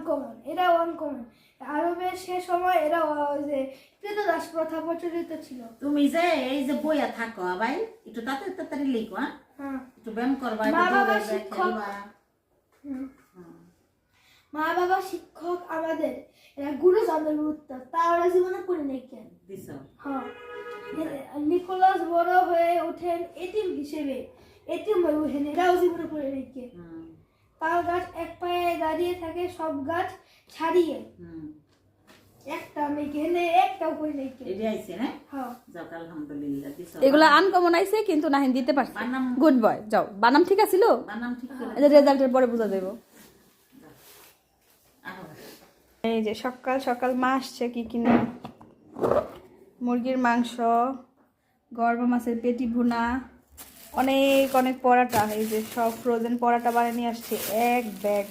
Uncommon, এরাও uncommon. আরবের সে সময় এরা যে ক্রীতদাস প্রথা প্রচলিত ছিল। তুমি যে এই যে বইয়া থাকো ভাই, একটু তাড়াতাড়ি লিখো। হ্যাঁ, একটু ব্যায়াম করবা, মা একটু বাবা দৌড়াইবা, শিক্ষক। খেলবা। মা বাবা শিক্ষক আমাদের, এরা গুরুজনের গুরুত্ব তা ওরা জীবনে করে নেই কেন দিছ। হ্যাঁ, নিকোলাস বড় হয়ে ওঠেন এতিম হিসেবে, এতিম হয়ে ওঠেন, এরাও জীবনে করে নেই কেন। তাল গাছ এক পায়ে দাঁড়িয়ে থাকে, সব গাছ ছাড়িয়ে একটা মেয়ে এনে একটাও করে নেই কেন। এই আইছে না? হ্যাঁ, যাক আলহামদুলিল্লাহ দিছ। এগুলা আনকমন আইছে কিন্তু নাহিন দিতে পারছে। বানাম গুড বয়। যাও, বানাম ঠিক আছিল? বানাম ঠিক করে এই যে রেজাল্টের পরে বুঝা যাবে। আহো। এই যে সকাল সকাল মা আসছে কি কিনা, মুরগির মাংস, গরবা মাছের পেটি ভুনা, অনেক অনেক পরাটা। এই যে সব ফ্রোজেন পরাটা বানিয়ে নিয়ে আসছে এক ব্যাগ।